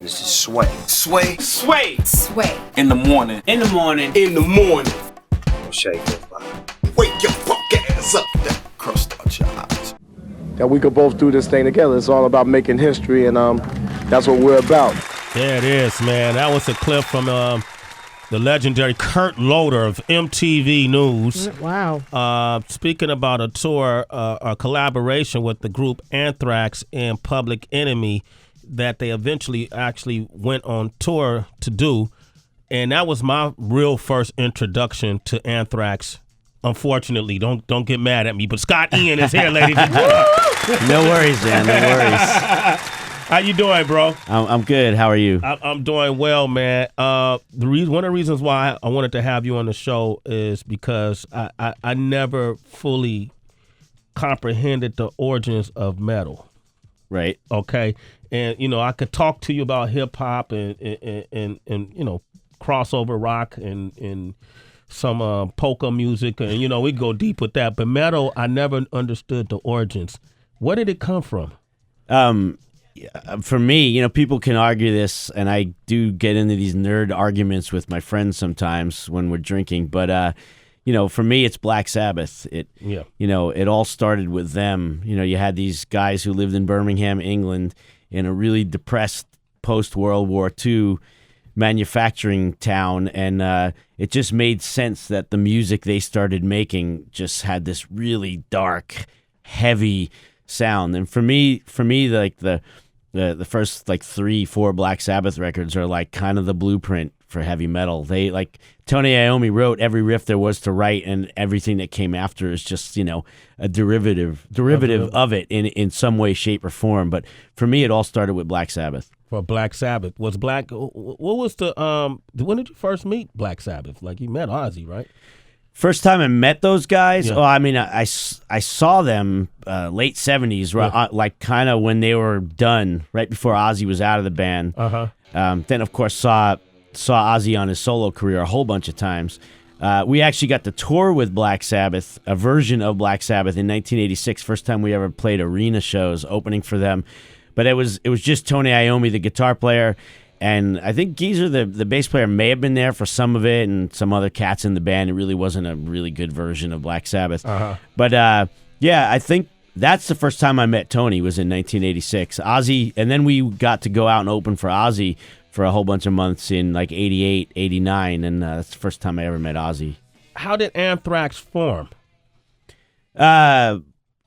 This is Sway. Sway. Sway. Sway. In the morning. In the morning. In the morning. Shake it, body. Wake your punk ass up. That crust out your eyes. That we could both do this thing together. It's all about making history, and that's what we're about. There it is, man. That was a clip from the legendary Kurt Loder of MTV News. Wow. Speaking about a tour, a collaboration with the group Anthrax and Public Enemy that they eventually actually went on tour to do. And that was my real first introduction to Anthrax. Unfortunately, don't get mad at me, but Scott Ian is here, ladies and gentlemen. No worries, man. No worries. How you doing, bro? I'm good. How are you? I'm doing well, man. One of the reasons why I wanted to have you on the show is because I never fully comprehended the origins of metal. Right. Okay. And, you know, I could talk to you about hip hop and you know, crossover rock and some polka music. And, you know, we go deep with that. But metal, I never understood the origins. Where did it come from? For me, you know, people can argue this, and I do get into these nerd arguments with my friends sometimes when we're drinking. But, you know, for me, it's Black Sabbath. You know, it all started with them. You know, you had these guys who lived in Birmingham, England, in a really depressed post-World War II manufacturing town, and it just made sense that the music they started making just had this really dark, heavy sound. And for me, like the first like 3-4 Black Sabbath records are like kind of the blueprint for heavy metal. They like Tony Iommi wrote every riff there was to write, and everything that came after is just, you know, a derivative of it in some way, shape, or form. But for me, it all started with Black Sabbath. For Black Sabbath. What was the when did you first meet Black Sabbath? Like, you met Ozzy, right? First time I met those guys, yeah. Oh, I mean, I saw them late 70s, right, like kind of when they were done, right before Ozzy was out of the band. Then, of course, saw Ozzy on his solo career a whole bunch of times. We actually got to tour with Black Sabbath, a version of Black Sabbath in 1986, first time we ever played arena shows opening for them. But it was just Tony Iommi, the guitar player, and I think Geezer, the bass player, may have been there for some of it, and some other cats in the band. It really wasn't a really good version of Black Sabbath. But, yeah, I think that's the first time I met Tony was in 1986. Ozzy, and then we got to go out and open for Ozzy for a whole bunch of months in like 88, 89, and that's the first time I ever met Ozzy. How did Anthrax form? Right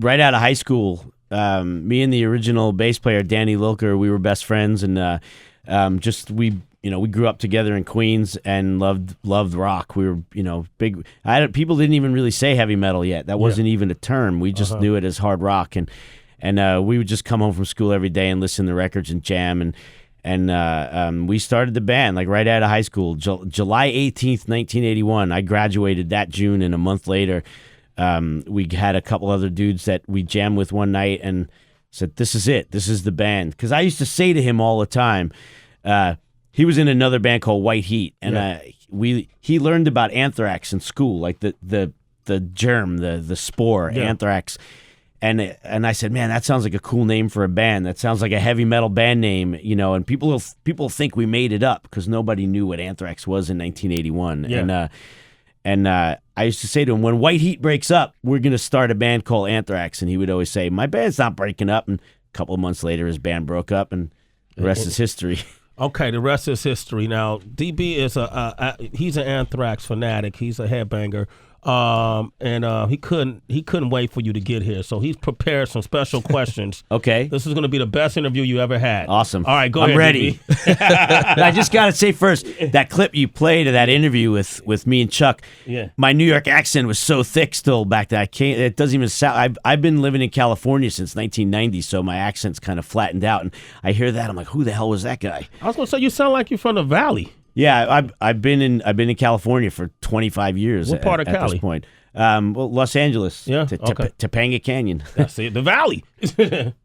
out of high school. Me and the original bass player, Danny Lilker, we were best friends, and we grew up together in Queens and loved rock. We were, you know, big. People didn't even really say heavy metal yet. That wasn't even a term. We just knew it as hard rock, and we would just come home from school every day and listen to records and jam, and we started the band like right out of high school, July 18th, 1981. I graduated that June, and a month later, we had a couple other dudes that we jammed with one night and said, "This is it. This is the band." Because I used to say to him all the time, he was in another band called White Heat, and he learned about Anthrax in school, like the germ, the spore, Anthrax. And I said, "Man, that sounds like a cool name for a band. That sounds like a heavy metal band name, you know." And people think we made it up because nobody knew what Anthrax was in 1981. Yeah. And I used to say to him, when White Heat breaks up, we're going to start a band called Anthrax. And he would always say, "My band's not breaking up." And a couple of months later, his band broke up, and the rest is history. Okay, the rest is history. Now, DB is he's an Anthrax fanatic. He's a headbanger. And he couldn't wait for you to get here, so he's prepared some special questions. Okay, this is going to be the best interview you ever had. Awesome. All right, go ahead. I'm ready. I just gotta say first, that clip you played of that interview with me and Chuck. Yeah. My New York accent was so thick still back then. It doesn't even sound. I've been living in California since 1990, so my accent's kind of flattened out. And I hear that, I'm like, who the hell was that guy? I was going to say, you sound like you're from the Valley. Yeah, I've been in California for 25 years. What part of Cali? At this point, well, Los Angeles. Yeah, Topanga Canyon. That's it. The Valley.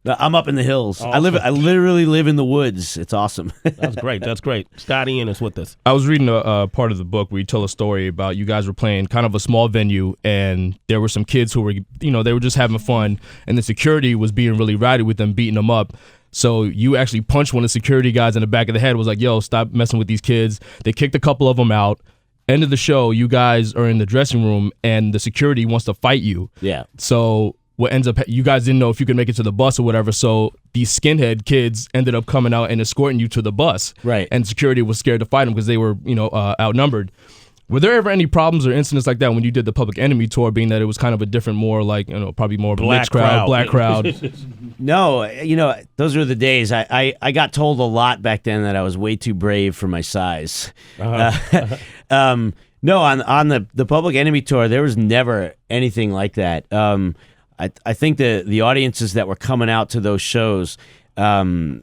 I'm up in the hills. Awesome. I literally live in the woods. It's awesome. That's great. That's great. Scott Ian is with us. I was reading a part of the book where you tell a story about you guys were playing kind of a small venue, and there were some kids who were, you know, they were just having fun, and the security was being really rowdy with them, beating them up. So you actually punched one of the security guys in the back of the head, was like, yo, stop messing with these kids. They kicked a couple of them out. End of the show, you guys are in the dressing room and the security wants to fight you. Yeah. So what ends up, you guys didn't know if you could make it to the bus or whatever. So these skinhead kids ended up coming out and escorting you to the bus. Right. And security was scared to fight them because they were, outnumbered. Were there ever any problems or incidents like that when you did the Public Enemy tour, being that it was kind of a different, more like, probably more Black mixed crowd, black crowd? No, those were the days. I got told a lot back then that I was way too brave for my size. No, on the Public Enemy tour, there was never anything like that. I think the audiences that were coming out to those shows, I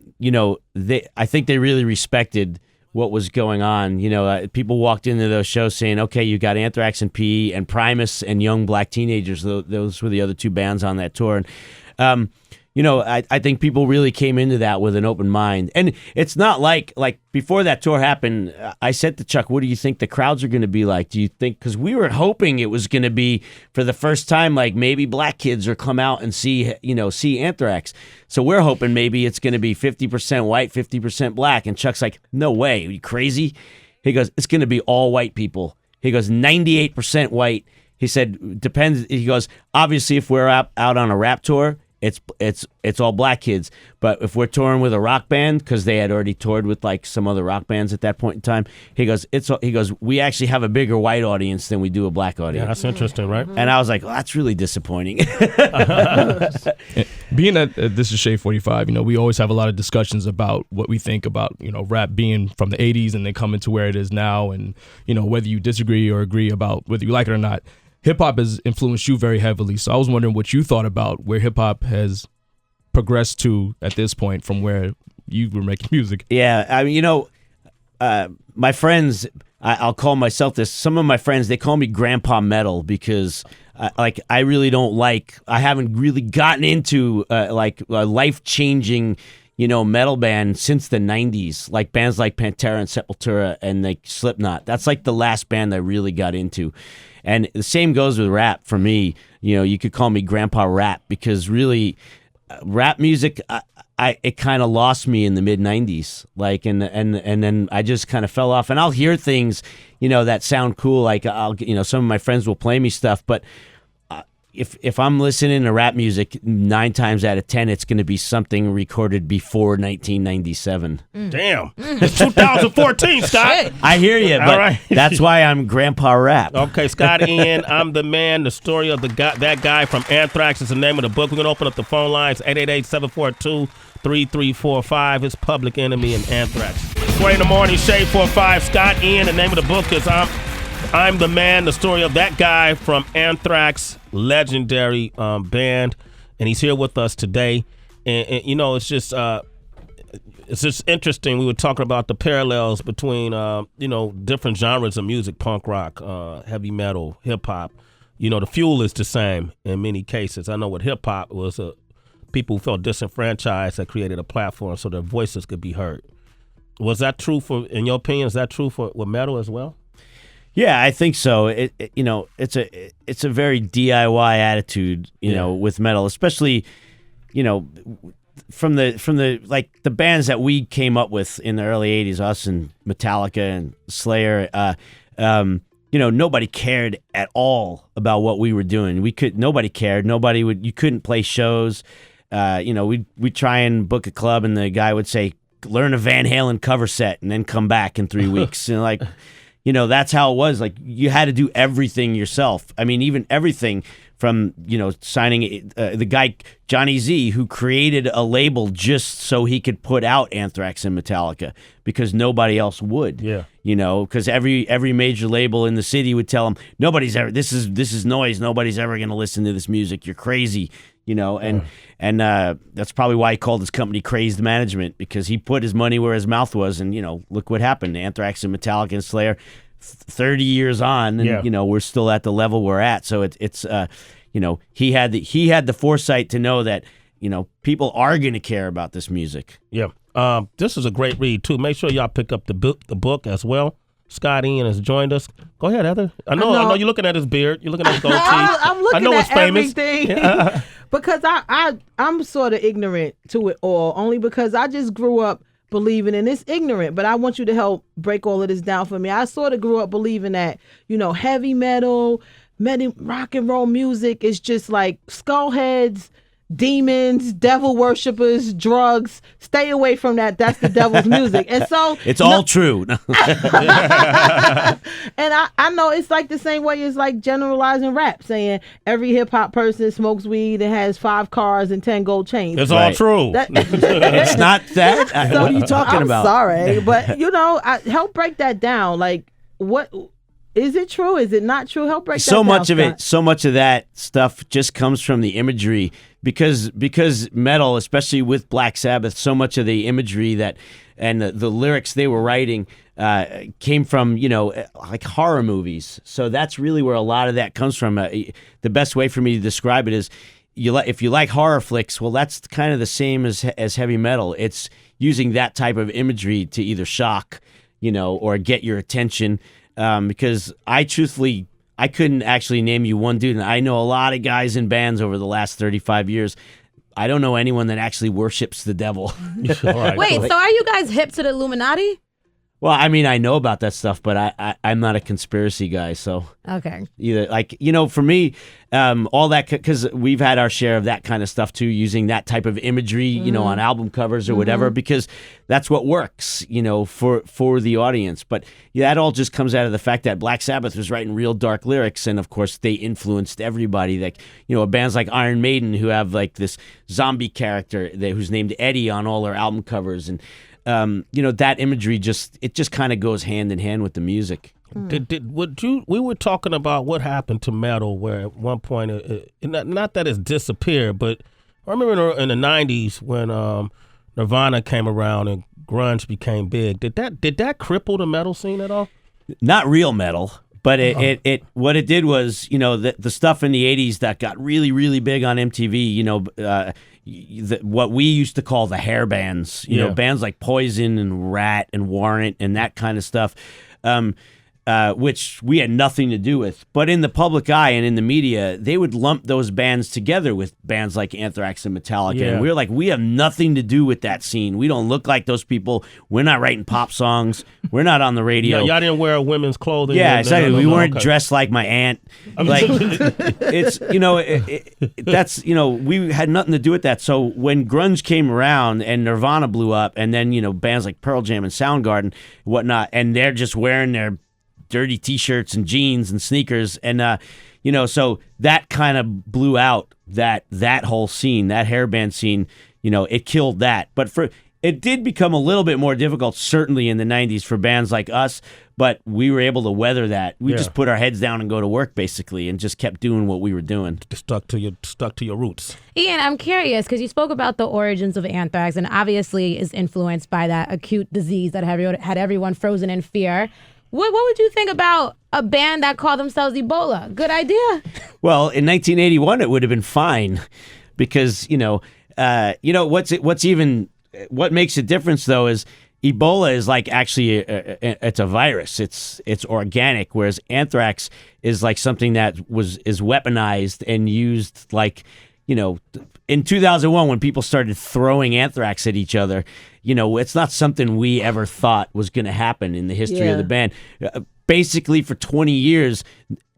think they really respected what was going on. People walked into those shows saying, okay, you got Anthrax and P and Primus and Young Black Teenagers. Those were the other two bands on that tour. And, I think people really came into that with an open mind. And it's not like before that tour happened, I said to Chuck, what do you think the crowds are going to be like? Do you think, because we were hoping it was going to be for the first time, like maybe black kids are come out and see Anthrax. So we're hoping maybe it's going to be 50% white, 50% black. And Chuck's like, no way, are you crazy? He goes, it's going to be all white people. He goes, 98% white. He said, depends. He goes, obviously if we're out on a rap tour, it's all black kids. But if we're touring with a rock band, because they had already toured with like some other rock bands at that point in time, he goes, we actually have a bigger white audience than we do a black audience. Yeah, that's interesting, right? And I was like, well, that's really disappointing. Being that this is Shade 45, we always have a lot of discussions about what we think about, rap being from the 80s and then coming to where it is now, and, whether you disagree or agree about whether you like it or not. Hip-hop has influenced you very heavily, so I was wondering what you thought about where hip-hop has progressed to at this point from where you were making music. Yeah, I mean, my friends, I'll call myself this. Some of my friends, they call me Grandpa Metal because, I really don't I haven't really gotten into, a life-changing, metal band since the 90s, like bands like Pantera and Sepultura and like Slipknot. That's like the last band I really got into. And the same goes with rap for me. You could call me Grandpa Rap because really rap music, it kind of lost me in the mid 90s. And then I just kind of fell off, and I'll hear things, that sound cool. Like some of my friends will play me stuff, but if I'm listening to rap music, 9 times out of 10, it's going to be something recorded before 1997. Damn. It's 2014, Scott. I hear you, but right. That's why I'm Grandpa Rap. Okay, Scott Ian, I'm the man. The story of that guy from Anthrax is the name of the book. We're going to open up the phone lines, 888-742-3345. It's Public Enemy and Anthrax. Sway in the morning, Shade 45. Scott Ian, the name of the book is I'm the man, the story of that guy from Anthrax, legendary band, and he's here with us today. And it's just interesting. We were talking about the parallels between different genres of music: punk rock, heavy metal, hip hop. The fuel is the same in many cases. I know with hip hop was people who felt disenfranchised that created a platform so their voices could be heard. Was that true in your opinion? Is that true with metal as well? Yeah, I think so. It's a very DIY attitude, with metal, especially, from the bands that we came up with in the early 80s, us and Metallica and Slayer. Nobody cared at all about what we were doing. Nobody cared. You couldn't play shows. We'd try and book a club, and the guy would say, learn a Van Halen cover set and then come back in 3 weeks. And that's how it was. Like, you had to do everything yourself. I mean, even everything from, signing the guy, Johnny Z, who created a label just so he could put out Anthrax and Metallica because nobody else would. Yeah. Because every major label in the city would tell him, this is noise. Nobody's ever going to listen to this music. You're crazy. And that's probably why he called his company Crazed Management, because he put his money where his mouth was, and look what happened. Anthrax and Metallica and Slayer, 30 years on, and we're still at the level we're at. So it's he had the foresight to know that people are going to care about this music. Yeah. This is a great read too. Make sure y'all pick up the book as well. Scott Ian has joined us. Go ahead, Heather. I know you're looking at his beard. You're looking at his goatee. I'm looking I know at it's famous. everything because I'm sort of ignorant to it all, only because I just grew up believing, and it's ignorant, but I want you to help break all of this down for me. I sort of grew up believing that, heavy metal, rock and roll music is just like skullheads, demons, devil worshippers, drugs. Stay away from that. That's the devil's music. And so it's all true. And I know it's like the same way as like generalizing rap, saying every hip hop person smokes weed and has 5 cars and 10 gold chains. It's all true. It's not that. So, what are you talking about? Sorry, but help break that down. Like, what is it true? Is it not true? Help break that down. So much of that stuff just comes from the imagery because metal, especially with Black Sabbath, so much of the imagery and the lyrics they were writing came from like horror movies. So that's really where a lot of that comes from. The best way for me to describe it is if you like horror flicks, well, that's kind of the same as heavy metal. It's using that type of imagery to either shock, or get your attention. Because I couldn't actually name you one dude, and I know a lot of guys in bands over the last 35 years. I don't know anyone that actually worships the devil. Right. Wait, so are you guys hip to the Illuminati? Well, I mean, I know about that stuff, but I'm not a conspiracy guy, so Okay. either for me, all that because we've had our share of that kind of stuff too, using that type of imagery, on album covers or whatever, because that's what works, for the audience. But that all just comes out of the fact that Black Sabbath was writing real dark lyrics, and of course they influenced everybody. Like bands like Iron Maiden who have like this zombie character who's named Eddie on all their album covers, and that imagery just kind of goes hand in hand with the music. We were talking about what happened to metal, where at one point, not that it's disappeared, but I remember in the 90s when Nirvana came around and grunge became big. Did that cripple the metal scene at all? Not real metal, but it what it did was, the stuff in the 80s that got really, really big on MTV, what we used to call the hair bands, bands like Poison and Rat and Warrant and that kind of stuff, which we had nothing to do with. But in the public eye and in the media, they would lump those bands together with bands like Anthrax and Metallica. Yeah. And we were like, we have nothing to do with that scene. We don't look like those people. We're not writing pop songs. We're not on the radio. Y'all didn't wear women's clothing. Yeah, exactly. We weren't okay. dressed like my aunt. Like, it's, that's, we had nothing to do with that. So when grunge came around and Nirvana blew up, and then, bands like Pearl Jam and Soundgarden, whatnot, and they're just wearing their dirty T-shirts and jeans and sneakers, and so that kind of blew out that whole scene, that hairband scene. It killed that. But it did become a little bit more difficult, certainly in the 90s, for bands like us. But we were able to weather that. We just put our heads down and go to work, basically, and just kept doing what we were doing. Stuck to your roots. Ian, I'm curious because you spoke about the origins of anthrax, and obviously is influenced by that acute disease that had everyone frozen in fear. What would you think about a band that called themselves Ebola? Good idea. Well, in 1981, it would have been fine, because what makes a difference though is Ebola is like actually it's a virus. It's organic, whereas anthrax is like something that is weaponized and used like. In 2001, when people started throwing anthrax at each other, it's not something we ever thought was going to happen in the history of the band. Basically, for 20 years,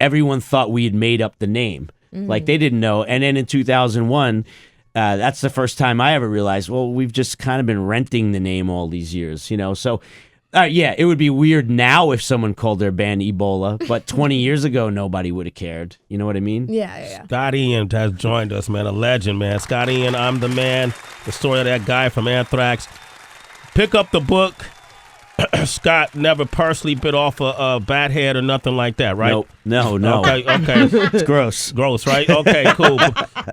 everyone thought we had made up the name. Like, they didn't know. And then in 2001, that's the first time I ever realized, well, we've just kind of been renting the name all these years, So, it would be weird now if someone called their band Ebola, but 20 years ago, nobody would have cared. You know what I mean? Yeah. Scott Ian has joined us, man, a legend, man. Scott Ian, I'm the Man, the story of that guy from Anthrax. Pick up the book. Scott never personally bit off a bat head or nothing like that, right? Nope. No. Okay. It's gross. Gross, right? Okay, cool.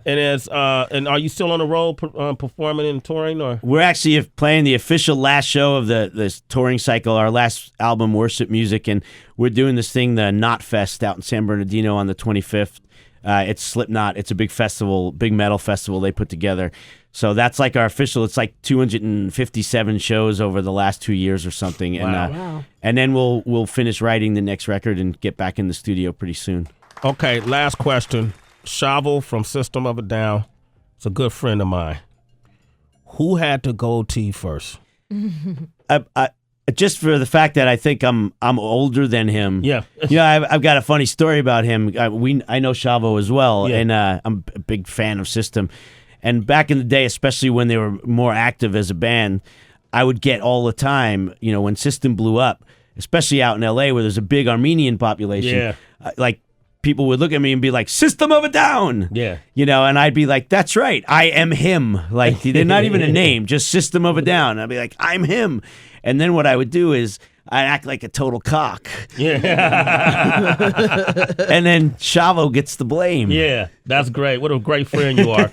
And are you still on the road performing and touring, or? We're actually playing the official last show of the touring cycle, our last album, Worship Music, and we're doing this thing, the Knot Fest, out in San Bernardino on the 25th. It's Slipknot. It's a big festival, big metal festival they put together. So that's like our official. It's like 257 shows over the last 2 years or something, and and then we'll finish writing the next record and get back in the studio pretty soon. Okay, last question. Chavo from System of a Down. It's a good friend of mine. Who had to goatee first? I just for the fact that I think I'm older than him. Yeah. I've got a funny story about him. I know Chavo as well, and I'm a big fan of System. And back in the day, especially when they were more active as a band, I would get all the time, when System blew up, especially out in L.A. where there's a big Armenian population, like people would look at me and be like, System of a Down! Yeah. And I'd be like, that's right, I am him. Like, they're not even a name, just System of a Down. I'd be like, I'm him. And then what I would do is I'd act like a total cock. Yeah. And then Chavo gets the blame. Yeah, that's great. What a great friend you are.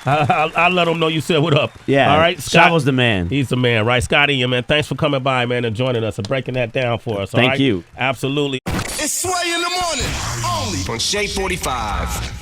I'll let him know you said what up. Yeah. All right, Scott. Chavo's the man. He's the man, right? Scotty, yeah, man, thanks for coming by, man, and joining us and breaking that down for us. Thank you. Absolutely. It's Sway in the morning, only on Shade 45.